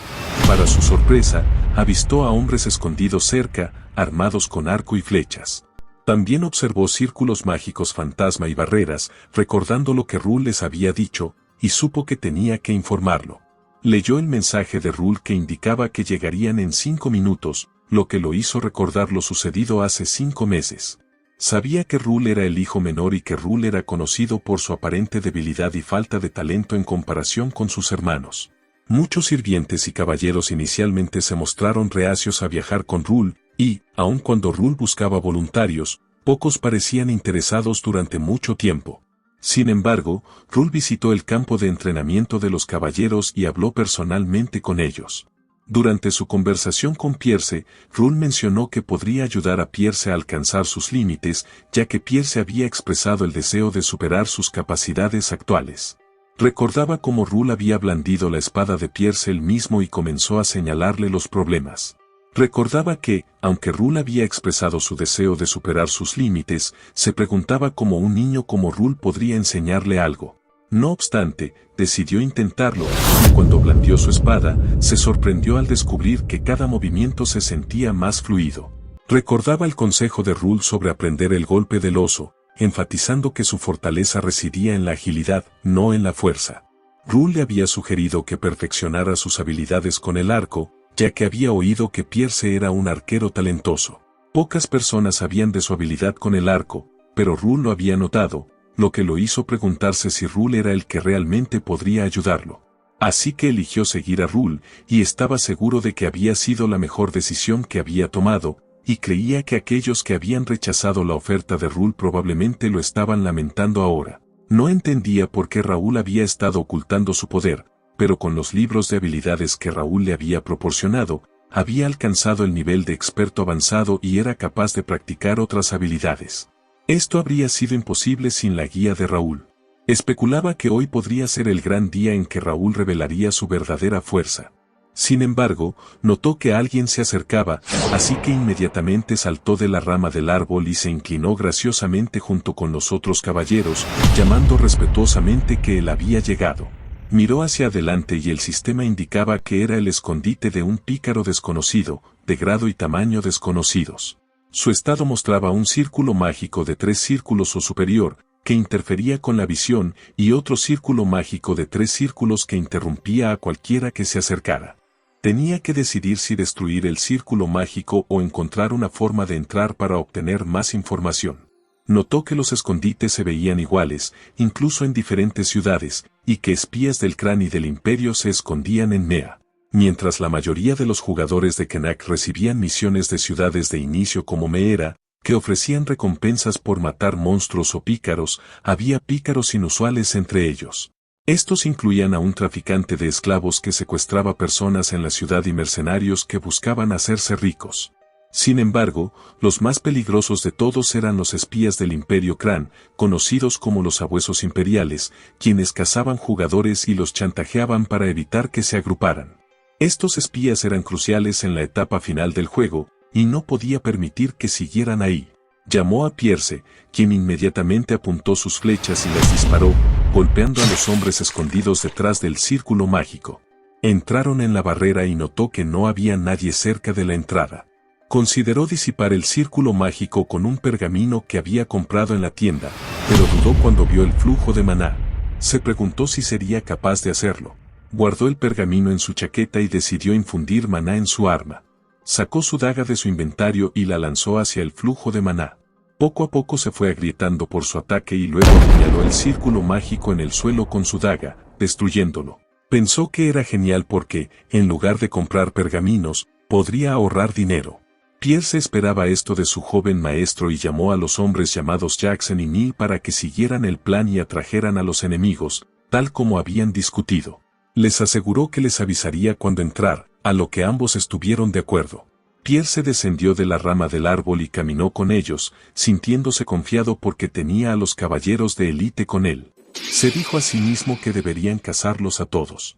Para su sorpresa, avistó a hombres escondidos cerca, armados con arco y flechas. También observó círculos mágicos fantasma y barreras, recordando lo que Rule les había dicho, y supo que tenía que informarlo. Leyó el mensaje de Rule que indicaba que llegarían en 5 minutos, lo que lo hizo recordar lo sucedido hace 5 meses. Sabía que Rule era el hijo menor y que Rule era conocido por su aparente debilidad y falta de talento en comparación con sus hermanos. Muchos sirvientes y caballeros inicialmente se mostraron reacios a viajar con Rule, y, aun cuando Rule buscaba voluntarios, pocos parecían interesados durante mucho tiempo. Sin embargo, Rule visitó el campo de entrenamiento de los caballeros y habló personalmente con ellos. Durante su conversación con Pierce, Rule mencionó que podría ayudar a Pierce a alcanzar sus límites, ya que Pierce había expresado el deseo de superar sus capacidades actuales. Recordaba cómo Rule había blandido la espada de Pierce él mismo y comenzó a señalarle los problemas. Recordaba que, aunque Rule había expresado su deseo de superar sus límites, se preguntaba cómo un niño como Rule podría enseñarle algo. No obstante, decidió intentarlo, y cuando blandió su espada, se sorprendió al descubrir que cada movimiento se sentía más fluido. Recordaba el consejo de Rule sobre aprender el golpe del oso, enfatizando que su fortaleza residía en la agilidad, no en la fuerza. Rule le había sugerido que perfeccionara sus habilidades con el arco, ya que había oído que Pierce era un arquero talentoso. Pocas personas sabían de su habilidad con el arco, pero Rule lo había notado, lo que lo hizo preguntarse si Rule era el que realmente podría ayudarlo. Así que eligió seguir a Rule, y estaba seguro de que había sido la mejor decisión que había tomado, y creía que aquellos que habían rechazado la oferta de Rule probablemente lo estaban lamentando ahora. No entendía por qué Raúl había estado ocultando su poder, pero con los libros de habilidades que Raúl le había proporcionado, había alcanzado el nivel de experto avanzado y era capaz de practicar otras habilidades. Esto habría sido imposible sin la guía de Raúl. Especulaba que hoy podría ser el gran día en que Raúl revelaría su verdadera fuerza. Sin embargo, notó que alguien se acercaba, así que inmediatamente saltó de la rama del árbol y se inclinó graciosamente junto con los otros caballeros, llamando respetuosamente que él había llegado. Miró hacia adelante y el sistema indicaba que era el escondite de un pícaro desconocido, de grado y tamaño desconocidos. Su estado mostraba un círculo mágico de 3 círculos o superior, que interfería con la visión, y otro círculo mágico de 3 círculos que interrumpía a cualquiera que se acercara. Tenía que decidir si destruir el círculo mágico o encontrar una forma de entrar para obtener más información. Notó que los escondites se veían iguales, incluso en diferentes ciudades, y que espías del Clan y del Imperio se escondían en Nea. Mientras la mayoría de los jugadores de Kenak recibían misiones de ciudades de inicio como Meera, que ofrecían recompensas por matar monstruos o pícaros, había pícaros inusuales entre ellos. Estos incluían a un traficante de esclavos que secuestraba personas en la ciudad y mercenarios que buscaban hacerse ricos. Sin embargo, los más peligrosos de todos eran los espías del Imperio Cran, conocidos como los sabuesos imperiales, quienes cazaban jugadores y los chantajeaban para evitar que se agruparan. Estos espías eran cruciales en la etapa final del juego, y no podía permitir que siguieran ahí. Llamó a Pierce, quien inmediatamente apuntó sus flechas y las disparó, golpeando a los hombres escondidos detrás del círculo mágico. Entraron en la barrera y notó que no había nadie cerca de la entrada. Consideró disipar el círculo mágico con un pergamino que había comprado en la tienda, pero dudó cuando vio el flujo de maná. Se preguntó si sería capaz de hacerlo. Guardó el pergamino en su chaqueta y decidió infundir maná en su arma. Sacó su daga de su inventario y la lanzó hacia el flujo de maná. Poco a poco se fue agrietando por su ataque y luego apuñaló el círculo mágico en el suelo con su daga, destruyéndolo. Pensó que era genial porque, en lugar de comprar pergaminos, podría ahorrar dinero. Pierce esperaba esto de su joven maestro y llamó a los hombres llamados Jackson y Neil para que siguieran el plan y atrajeran a los enemigos, tal como habían discutido. Les aseguró que les avisaría cuando entrar, a lo que ambos estuvieron de acuerdo. Pierce descendió de la rama del árbol y caminó con ellos, sintiéndose confiado porque tenía a los caballeros de élite con él. Se dijo a sí mismo que deberían cazarlos a todos.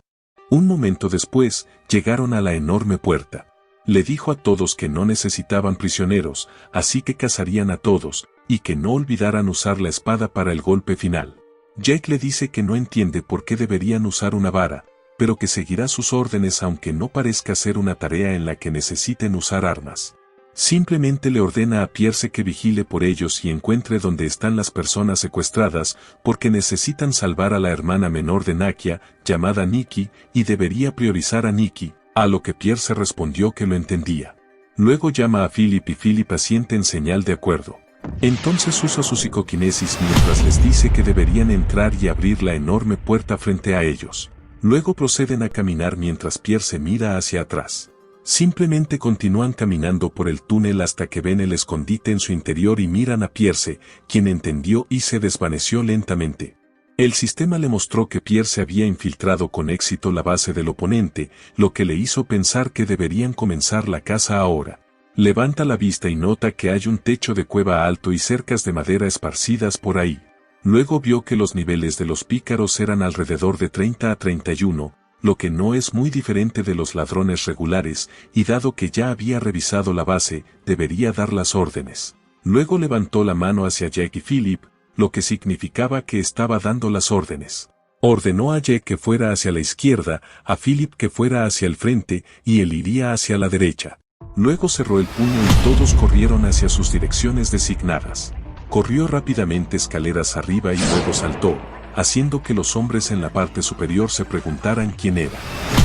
Un momento después, llegaron a la enorme puerta. Le dijo a todos que no necesitaban prisioneros, así que cazarían a todos, y que no olvidaran usar la espada para el golpe final. Jake le dice que no entiende por qué deberían usar una vara, pero que seguirá sus órdenes aunque no parezca ser una tarea en la que necesiten usar armas. Simplemente le ordena a Pierce que vigile por ellos y encuentre dónde están las personas secuestradas, porque necesitan salvar a la hermana menor de Nakia, llamada Nikki, y debería priorizar a Nikki, a lo que Pierce respondió que lo entendía. Luego llama a Philip y Philip asiente en señal de acuerdo. Entonces usa su psicoquinesis mientras les dice que deberían entrar y abrir la enorme puerta frente a ellos. Luego proceden a caminar mientras Pierce mira hacia atrás. Simplemente continúan caminando por el túnel hasta que ven el escondite en su interior y miran a Pierce, quien entendió y se desvaneció lentamente. El sistema le mostró que Pierce había infiltrado con éxito la base del oponente, lo que le hizo pensar que deberían comenzar la caza ahora. Levanta la vista y nota que hay un techo de cueva alto y cercas de madera esparcidas por ahí. Luego vio que los niveles de los pícaros eran alrededor de 30 a 31, lo que no es muy diferente de los ladrones regulares, y dado que ya había revisado la base, debería dar las órdenes. Luego levantó la mano hacia Jack y Philip, lo que significaba que estaba dando las órdenes. Ordenó a Jack que fuera hacia la izquierda, a Philip que fuera hacia el frente, y él iría hacia la derecha. Luego cerró el puño y todos corrieron hacia sus direcciones designadas. Corrió rápidamente escaleras arriba y luego saltó, haciendo que los hombres en la parte superior se preguntaran quién era.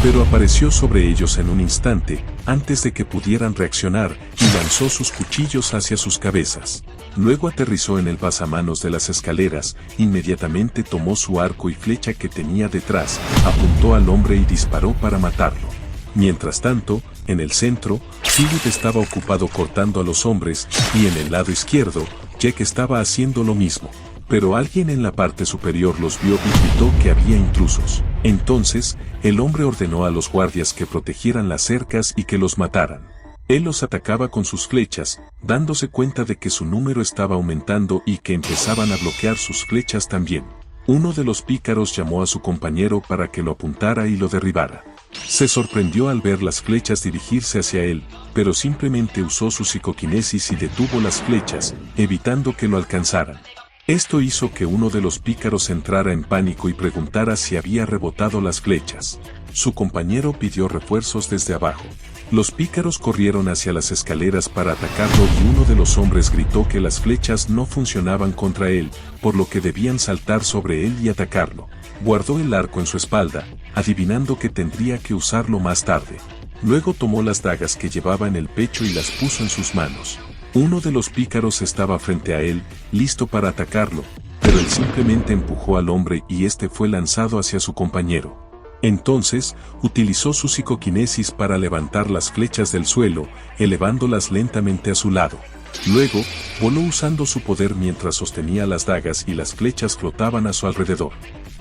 Pero apareció sobre ellos en un instante, antes de que pudieran reaccionar, y lanzó sus cuchillos hacia sus cabezas. Luego aterrizó en el pasamanos de las escaleras, inmediatamente tomó su arco y flecha que tenía detrás, apuntó al hombre y disparó para matarlo. Mientras tanto, en el centro, Philip estaba ocupado cortando a los hombres, y en el lado izquierdo, Jack estaba haciendo lo mismo. Pero alguien en la parte superior los vio y gritó que había intrusos. Entonces, el hombre ordenó a los guardias que protegieran las cercas y que los mataran. Él los atacaba con sus flechas, dándose cuenta de que su número estaba aumentando y que empezaban a bloquear sus flechas también. Uno de los pícaros llamó a su compañero para que lo apuntara y lo derribara. Se sorprendió al ver las flechas dirigirse hacia él, pero simplemente usó su psicoquinesis y detuvo las flechas, evitando que lo alcanzaran. Esto hizo que uno de los pícaros entrara en pánico y preguntara si había rebotado las flechas. Su compañero pidió refuerzos desde abajo. Los pícaros corrieron hacia las escaleras para atacarlo y uno de los hombres gritó que las flechas no funcionaban contra él, por lo que debían saltar sobre él y atacarlo. Guardó el arco en su espalda, adivinando que tendría que usarlo más tarde. Luego tomó las dagas que llevaba en el pecho y las puso en sus manos. Uno de los pícaros estaba frente a él, listo para atacarlo, pero él simplemente empujó al hombre y este fue lanzado hacia su compañero. Entonces, utilizó su psicoquinesis para levantar las flechas del suelo, elevándolas lentamente a su lado. Luego, voló usando su poder mientras sostenía las dagas y las flechas flotaban a su alrededor.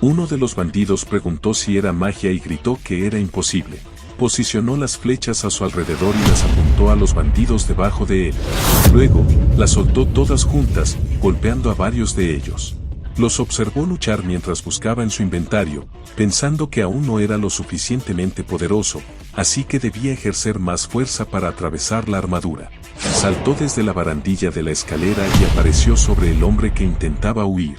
Uno de los bandidos preguntó si era magia y gritó que era imposible. Posicionó las flechas a su alrededor y las apuntó a los bandidos debajo de él. Luego, las soltó todas juntas, golpeando a varios de ellos. Los observó luchar mientras buscaba en su inventario, pensando que aún no era lo suficientemente poderoso, así que debía ejercer más fuerza para atravesar la armadura. Saltó desde la barandilla de la escalera y apareció sobre el hombre que intentaba huir.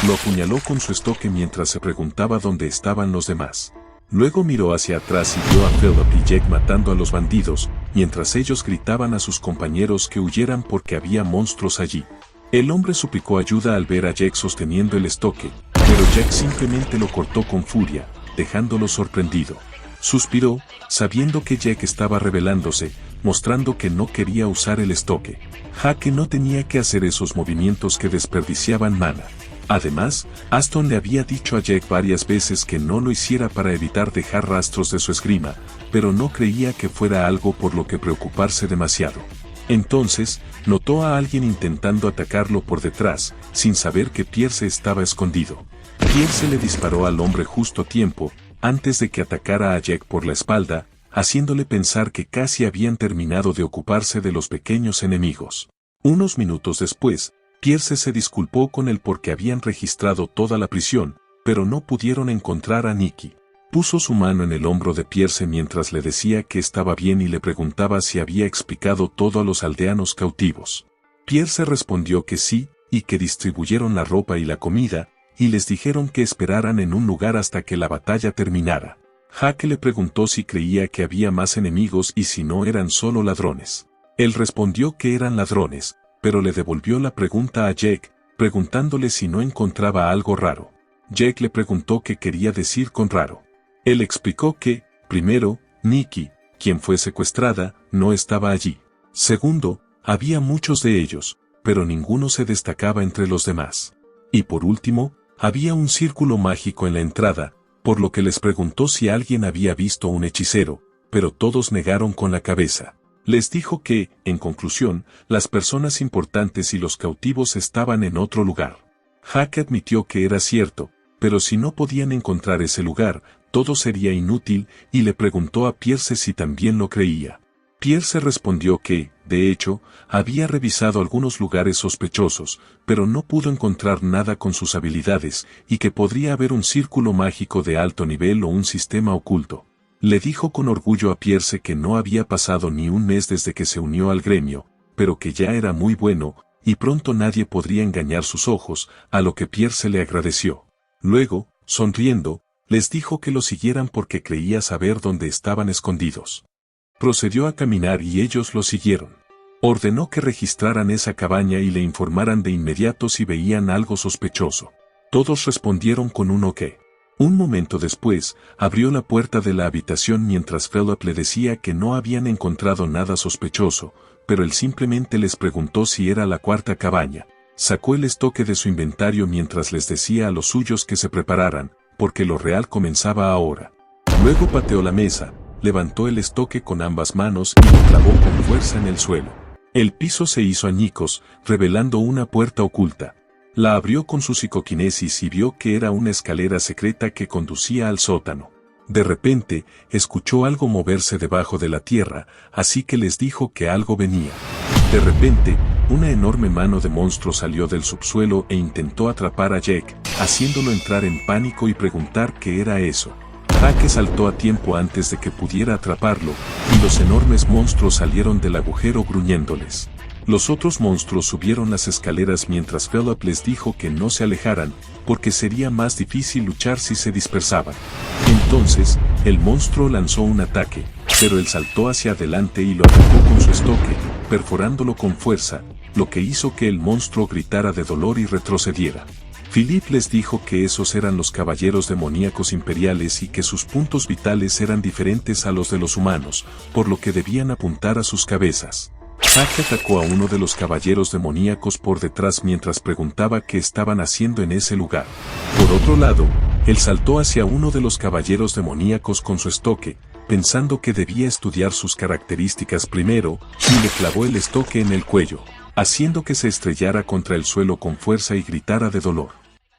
Lo apuñaló con su estoque mientras se preguntaba dónde estaban los demás. Luego miró hacia atrás y vio a Philip y Jack matando a los bandidos, mientras ellos gritaban a sus compañeros que huyeran porque había monstruos allí. El hombre suplicó ayuda al ver a Jack sosteniendo el estoque, pero Jack simplemente lo cortó con furia, dejándolo sorprendido. Suspiró, sabiendo que Jack estaba rebelándose, mostrando que no quería usar el estoque. Jack no tenía que hacer esos movimientos que desperdiciaban mana. Además, Aston le había dicho a Jack varias veces que no lo hiciera para evitar dejar rastros de su esgrima, pero no creía que fuera algo por lo que preocuparse demasiado. Entonces, notó a alguien intentando atacarlo por detrás, sin saber que Pierce estaba escondido. Pierce le disparó al hombre justo a tiempo, antes de que atacara a Jack por la espalda, haciéndole pensar que casi habían terminado de ocuparse de los pequeños enemigos. Unos minutos después, Pierce se disculpó con él porque habían registrado toda la prisión, pero no pudieron encontrar a Nicky. Puso su mano en el hombro de Pierce mientras le decía que estaba bien y le preguntaba si había explicado todo a los aldeanos cautivos. Pierce respondió que sí, y que distribuyeron la ropa y la comida, y les dijeron que esperaran en un lugar hasta que la batalla terminara. Jack le preguntó si creía que había más enemigos y si no eran solo ladrones. Él respondió que eran ladrones, pero le devolvió la pregunta a Jack, preguntándole si no encontraba algo raro. Jack le preguntó qué quería decir con raro. Él explicó que, primero, Nicky, quien fue secuestrada, no estaba allí. Segundo, había muchos de ellos, pero ninguno se destacaba entre los demás. Y por último, había un círculo mágico en la entrada, por lo que les preguntó si alguien había visto un hechicero, pero todos negaron con la cabeza. Les dijo que, en conclusión, las personas importantes y los cautivos estaban en otro lugar. Jack admitió que era cierto, pero si no podían encontrar ese lugar, todo sería inútil, y le preguntó a Pierce si también lo creía. Pierce respondió que, de hecho, había revisado algunos lugares sospechosos, pero no pudo encontrar nada con sus habilidades, y que podría haber un círculo mágico de alto nivel o un sistema oculto. Le dijo con orgullo a Pierce que no había pasado ni un mes desde que se unió al gremio, pero que ya era muy bueno, y pronto nadie podría engañar sus ojos, a lo que Pierce le agradeció. Luego, sonriendo, les dijo que lo siguieran porque creía saber dónde estaban escondidos. Procedió a caminar y ellos lo siguieron. Ordenó que registraran esa cabaña y le informaran de inmediato si veían algo sospechoso. Todos respondieron con un ok. Un momento después, abrió la puerta de la habitación mientras Philip le decía que no habían encontrado nada sospechoso, pero él simplemente les preguntó si era la cuarta cabaña. Sacó el estoque de su inventario mientras les decía a los suyos que se prepararan, porque lo real comenzaba ahora. Luego pateó la mesa, levantó el estoque con ambas manos y lo clavó con fuerza en el suelo. El piso se hizo añicos, revelando una puerta oculta. La abrió con su psicoquinesis y vio que era una escalera secreta que conducía al sótano. De repente, escuchó algo moverse debajo de la tierra, así que les dijo que algo venía. De repente, una enorme mano de monstruo salió del subsuelo e intentó atrapar a Jack, haciéndolo entrar en pánico y preguntar qué era eso. Jack saltó a tiempo antes de que pudiera atraparlo, y los enormes monstruos salieron del agujero gruñéndoles. Los otros monstruos subieron las escaleras mientras Philip les dijo que no se alejaran, porque sería más difícil luchar si se dispersaban. Entonces, el monstruo lanzó un ataque, pero él saltó hacia adelante y lo atacó con su estoque, perforándolo con fuerza, lo que hizo que el monstruo gritara de dolor y retrocediera. Philip les dijo que esos eran los caballeros demoníacos imperiales y que sus puntos vitales eran diferentes a los de los humanos, por lo que debían apuntar a sus cabezas. Jack atacó a uno de los caballeros demoníacos por detrás mientras preguntaba qué estaban haciendo en ese lugar. Por otro lado, él saltó hacia uno de los caballeros demoníacos con su estoque, pensando que debía estudiar sus características primero, y le clavó el estoque en el cuello, haciendo que se estrellara contra el suelo con fuerza y gritara de dolor.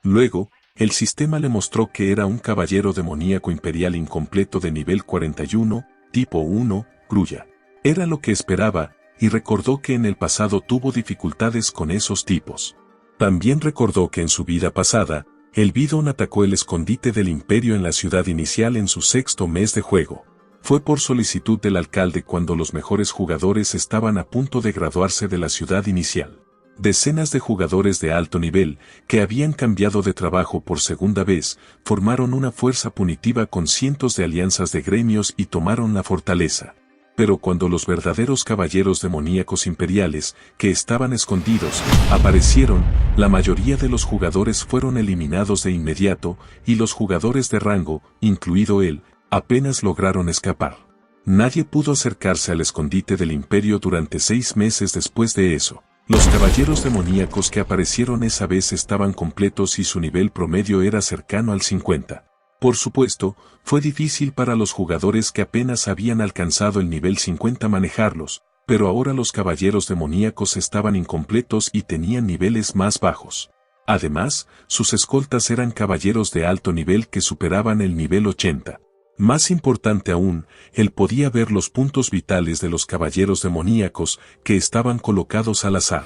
Luego, el sistema le mostró que era un caballero demoníaco imperial incompleto de nivel 41, tipo 1, Grulla. Era lo que esperaba, y recordó que en el pasado tuvo dificultades con esos tipos. También recordó que en su vida pasada, el Bidón atacó el escondite del Imperio en la ciudad inicial en su sexto mes de juego. Fue por solicitud del alcalde cuando los mejores jugadores estaban a punto de graduarse de la ciudad inicial. Decenas de jugadores de alto nivel, que habían cambiado de trabajo por segunda vez, formaron una fuerza punitiva con cientos de alianzas de gremios y tomaron la fortaleza. Pero cuando los verdaderos caballeros demoníacos imperiales, que estaban escondidos, aparecieron, la mayoría de los jugadores fueron eliminados de inmediato, y los jugadores de rango, incluido él, apenas lograron escapar. Nadie pudo acercarse al escondite del imperio durante 6 meses después de eso. Los caballeros demoníacos que aparecieron esa vez estaban completos y su nivel promedio era cercano al 50. Por supuesto, fue difícil para los jugadores que apenas habían alcanzado el nivel 50 manejarlos, pero ahora los caballeros demoníacos estaban incompletos y tenían niveles más bajos. Además, sus escoltas eran caballeros de alto nivel que superaban el nivel 80. Más importante aún, él podía ver los puntos vitales de los caballeros demoníacos que estaban colocados al azar.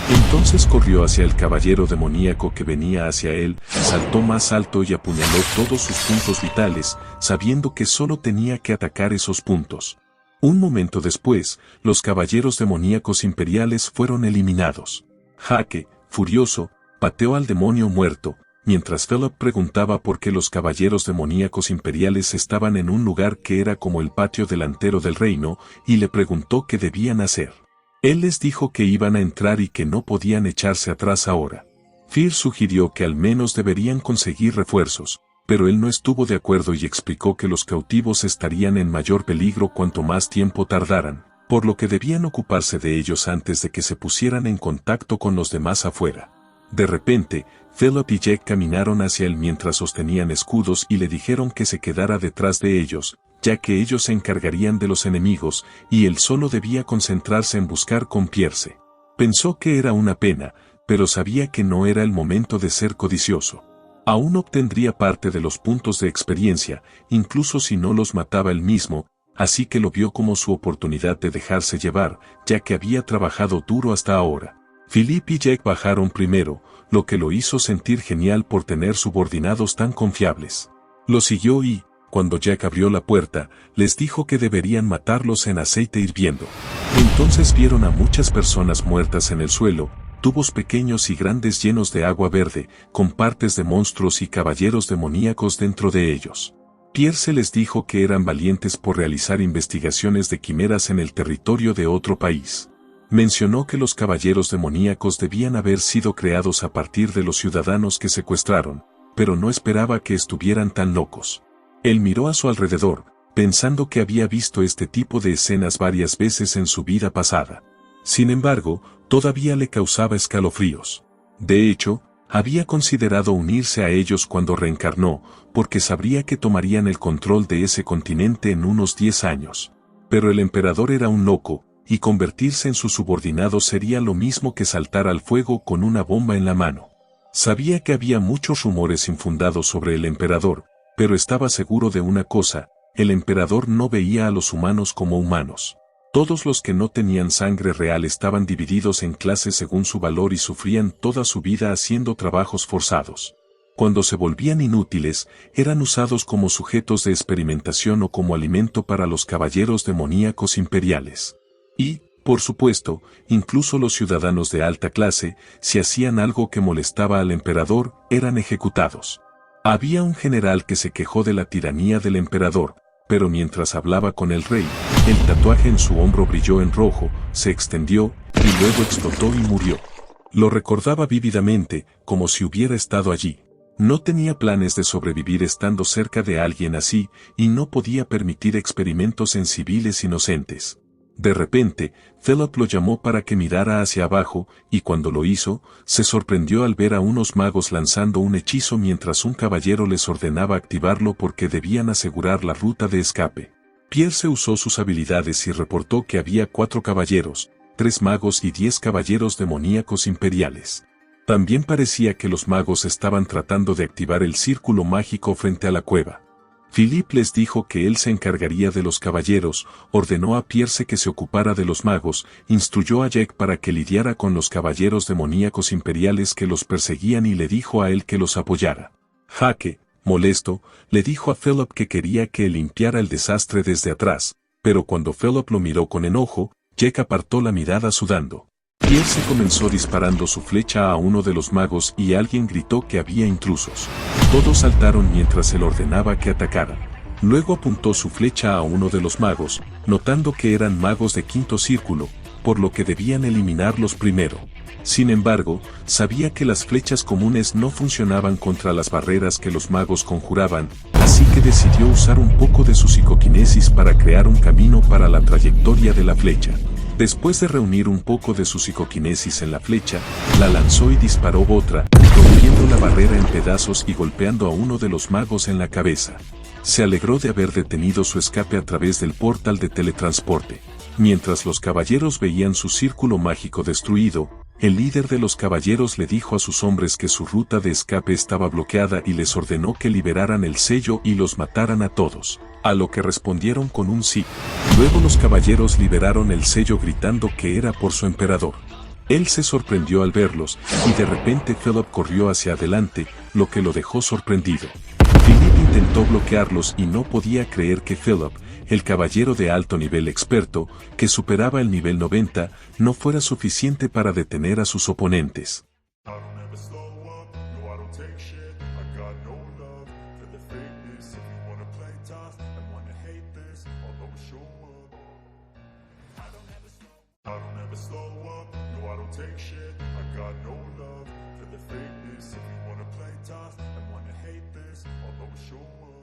Entonces corrió hacia el caballero demoníaco que venía hacia él, saltó más alto y apuñaló todos sus puntos vitales, sabiendo que solo tenía que atacar esos puntos. Un momento después, los caballeros demoníacos imperiales fueron eliminados. Jake, furioso, pateó al demonio muerto, mientras Philip preguntaba por qué los caballeros demoníacos imperiales estaban en un lugar que era como el patio delantero del reino, y le preguntó qué debían hacer. Él les dijo que iban a entrar y que no podían echarse atrás ahora. Fear sugirió que al menos deberían conseguir refuerzos, pero él no estuvo de acuerdo y explicó que los cautivos estarían en mayor peligro cuanto más tiempo tardaran, por lo que debían ocuparse de ellos antes de que se pusieran en contacto con los demás afuera. De repente, Philip y Jack caminaron hacia él mientras sostenían escudos y le dijeron que se quedara detrás de ellos, ya que ellos se encargarían de los enemigos, y él solo debía concentrarse en buscar con Pierce. Pensó que era una pena, pero sabía que no era el momento de ser codicioso. Aún obtendría parte de los puntos de experiencia, incluso si no los mataba él mismo, así que lo vio como su oportunidad de dejarse llevar, ya que había trabajado duro hasta ahora. Philip y Jack bajaron primero, lo que lo hizo sentir genial por tener subordinados tan confiables. Lo siguió y, cuando Jack abrió la puerta, les dijo que deberían matarlos en aceite hirviendo. Entonces vieron a muchas personas muertas en el suelo, tubos pequeños y grandes llenos de agua verde, con partes de monstruos y caballeros demoníacos dentro de ellos. Pierce les dijo que eran valientes por realizar investigaciones de quimeras en el territorio de otro país. Mencionó que los caballeros demoníacos debían haber sido creados a partir de los ciudadanos que secuestraron, pero no esperaba que estuvieran tan locos. Él miró a su alrededor, pensando que había visto este tipo de escenas varias veces en su vida pasada. Sin embargo, todavía le causaba escalofríos. De hecho, había considerado unirse a ellos cuando reencarnó, porque sabría que tomarían el control de ese continente en unos 10 años. Pero el emperador era un loco, y convertirse en su subordinado sería lo mismo que saltar al fuego con una bomba en la mano. Sabía que había muchos rumores infundados sobre el emperador, pero estaba seguro de una cosa, el emperador no veía a los humanos como humanos. Todos los que no tenían sangre real estaban divididos en clases según su valor y sufrían toda su vida haciendo trabajos forzados. Cuando se volvían inútiles, eran usados como sujetos de experimentación o como alimento para los caballeros demoníacos imperiales. Y, por supuesto, incluso los ciudadanos de alta clase, si hacían algo que molestaba al emperador, eran ejecutados. Había un general que se quejó de la tiranía del emperador, pero mientras hablaba con el rey, el tatuaje en su hombro brilló en rojo, se extendió, y luego explotó y murió. Lo recordaba vívidamente, como si hubiera estado allí. No tenía planes de sobrevivir estando cerca de alguien así, y no podía permitir experimentos en civiles inocentes. De repente, Philip lo llamó para que mirara hacia abajo, y cuando lo hizo, se sorprendió al ver a unos magos lanzando un hechizo mientras un caballero les ordenaba activarlo porque debían asegurar la ruta de escape. Pierce usó sus habilidades y reportó que había 4 caballeros, 3 magos y 10 caballeros demoníacos imperiales. También parecía que los magos estaban tratando de activar el círculo mágico frente a la cueva. Philip les dijo que él se encargaría de los caballeros, ordenó a Pierce que se ocupara de los magos, instruyó a Jack para que lidiara con los caballeros demoníacos imperiales que los perseguían y le dijo a él que los apoyara. Jake, molesto, le dijo a Philip que quería que él limpiara el desastre desde atrás, pero cuando Philip lo miró con enojo, Jack apartó la mirada sudando. Pierce comenzó disparando su flecha a uno de los magos y alguien gritó que había intrusos. Todos saltaron mientras él ordenaba que atacaran. Luego apuntó su flecha a uno de los magos, notando que eran magos de quinto círculo, por lo que debían eliminarlos primero. Sin embargo, sabía que las flechas comunes no funcionaban contra las barreras que los magos conjuraban, así que decidió usar un poco de su psicoquinesis para crear un camino para la trayectoria de la flecha. Después de reunir un poco de su psicoquinesis en la flecha, la lanzó y disparó otra, rompiendo la barrera en pedazos y golpeando a uno de los magos en la cabeza. Se alegró de haber detenido su escape a través del portal de teletransporte. Mientras los caballeros veían su círculo mágico destruido, el líder de los caballeros le dijo a sus hombres que su ruta de escape estaba bloqueada y les ordenó que liberaran el sello y los mataran a todos, a lo que respondieron con un sí. Luego los caballeros liberaron el sello gritando que era por su emperador. Él se sorprendió al verlos, y de repente Philip corrió hacia adelante, lo que lo dejó sorprendido. Philip intentó bloquearlos y no podía creer que Philip, el caballero de alto nivel experto, que superaba el nivel 90, no fuera suficiente para detener a sus oponentes. Take shit, I got no love for the fakeness. If you wanna play tough and wanna hate this, I'll always show up.